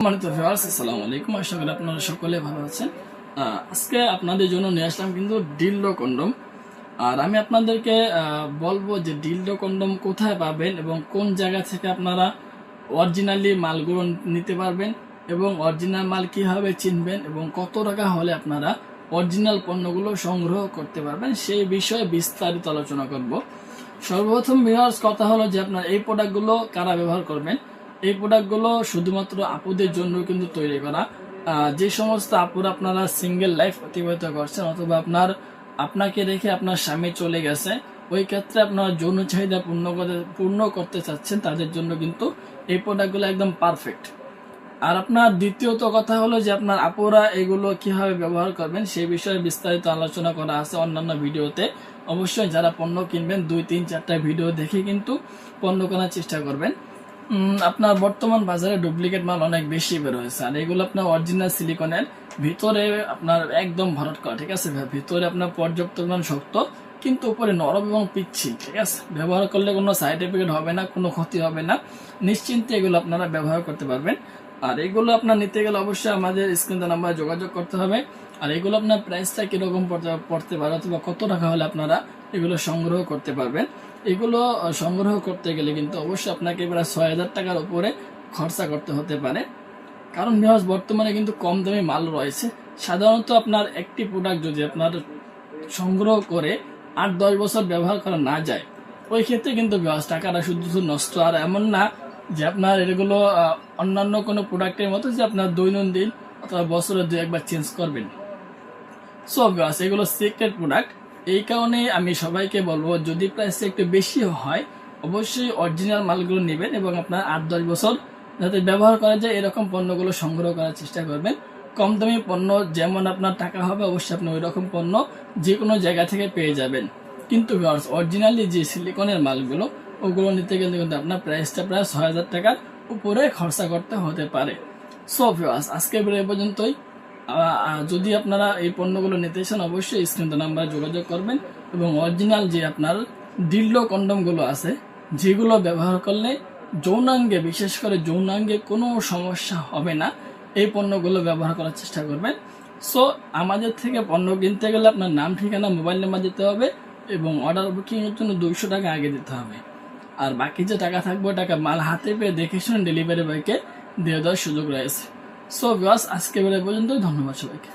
আসসালামু আলাইকুম। আশা করি আপনারা সকলে ভালো আছেন। আজকে আপনাদের জন্য নিয়ে আসলাম কিন্তু ডিলডো কন্ডম। আর আমি আপনাদেরকে বলবো যে ডিলডো কন্ডম কোথায় পাবেন এবং কোন জায়গা থেকে আপনারা অরিজিনালি মালগুলো নিতে পারবেন এবং অরিজিনাল মাল কিভাবে চিনবেন এবং কত টাকা হলে আপনারা অরিজিনাল পণ্যগুলো সংগ্রহ করতে পারবেন সেই বিষয়ে বিস্তারিত আলোচনা করব। সর্বপ্রথম ভিউয়ার্স কথা হলো যে আপনার এই প্রোডাক্টগুলো কারা ব্যবহার করবেন। এই প্রোডাক্টগুলো শুধুমাত্র আপুদের জন্য কিন্তু তৈরি করা। যে সমস্ত আপুরা আপনারা সিঙ্গেল লাইফ অতিবাহিত করছেন অথবা আপনাকে রেখে আপনার স্বামী চলে গেছে, ওই ক্ষেত্রে আপনার যৌন চাহিদা পূর্ণ করতে চাচ্ছেন, তাদের জন্য কিন্তু এই প্রোডাক্টগুলো একদম পারফেক্ট। আর আপনার দ্বিতীয়ত কথা হলো যে আপনার আপুরা এগুলো কিভাবে ব্যবহার করবেন সেই বিষয়ে বিস্তারিত আলোচনা করা আছে অন্যান্য ভিডিওতে। অবশ্যই যারা পণ্য কিনবেন 2-3-4টা ভিডিও দেখে কিন্তু পণ্য কেনার চেষ্টা করবেন। আপনার বর্তমান বাজারে ডুপ্লিকেট মাল অনেক বেশি বের হয়েছে, আর এগুলো আপনার অরিজিনাল সিলিকনের, ভিতরে আপনার একদম ভরাট করা, ঠিক আছে। ভিতরে আপনার পর্যাপ্ত পরিমাণ শক্ত কিন্তু উপরে নরম এবং পিচ্ছিল, ঠিক আছে। ব্যবহার করলে কোনো সাইড এফেক্ট হবে না, কোনো ক্ষতি হবে না, নিশ্চিন্তে এগুলো আপনারা ব্যবহার করতে পারবেন। আর এগুলো আপনার নিতে গেলে অবশ্যই আমাদের স্ক্রিনে নাম্বারে যোগাযোগ করতে হবে। আর এগুলো আপনার প্রাইসটা কিরকম পড়তে পারে অথবা কত টাকা হলে আপনারা এগুলো সংগ্রহ করতে পারবেন। এগুলো সংগ্রহ করতে গেলে কিন্তু অবশ্যই আপনাকে প্রায় 6,000 টাকার উপরে খরচা করতে হতে পারে, কারণ বর্তমানে কিন্তু কম দামে মাল রয়েছে। সাধারণত আপনার একটি প্রোডাক্ট যদি আপনার সংগ্রহ করে 8-10 বছর ব্যবহার করা না যায়, ওই ক্ষেত্রে কিন্তু টাকাটা শুধু নষ্ট। আর এমন না যে আপনার এগুলো অন্যান্য কোনো প্রোডাক্টের মতো যে আপনার দৈনন্দিন অথবা বছরে 2-1 চেঞ্জ করবেন। সো এগুলো সিক্রেট প্রোডাক্ট, এই কারণে আমি সবাইকে বলবো যদি প্রাইসটা একটু বেশি হয় অবশ্যই অরিজিনাল মালগুলো নেবেন এবং আপনার 8-10 বছর যাতে ব্যবহার করা যায় এরকম পণ্যগুলো সংগ্রহ করার চেষ্টা করবেন। কম দামি পণ্য যেমন আপনার টাকা হবে অবশ্যই আপনি ওই রকম পণ্য যে কোনো জায়গা থেকে পেয়ে যাবেন। কিন্তু অরিজিনালি যে সিলিকনের মালগুলো ওগুলো নিতে গেলে কিন্তু আপনার প্রাইসটা প্রায় 6,000 টাকার উপরে খরচা করতে হতে পারে। সো ভিউয়ার্স, আজকে এই পর্যন্তই। যদি আপনারা এই পণ্যগুলো নিতে চান অবশ্যই স্ক্রিনে নাম্বারে যোগাযোগ করবেন এবং অরিজিনাল যে আপনার ডিলডো কন্ডমগুলো আছে যেগুলো ব্যবহার করলে যৌনাঙ্গে, বিশেষ করে যৌনাঙ্গে কোনো সমস্যা হবে না, এই পণ্যগুলো ব্যবহার করার চেষ্টা করবেন। সো আমাদের থেকে পণ্য কিনতে গেলে আপনার নাম, ঠিকানা, মোবাইল নাম্বার দিতে হবে এবং অর্ডার বুকিংয়ের জন্য 200 টাকা আগে দিতে হবে। আর বাকি যে টাকা থাকবে টাকা মাল হাতে পেয়ে দেখে শুনে ডেলিভারি বয়কে দিয়ে দেওয়ার সুযোগ রয়েছে। সো ভিউয়ার্স, আজকে পর্যন্ত ধন্যবাদ সবাইকে।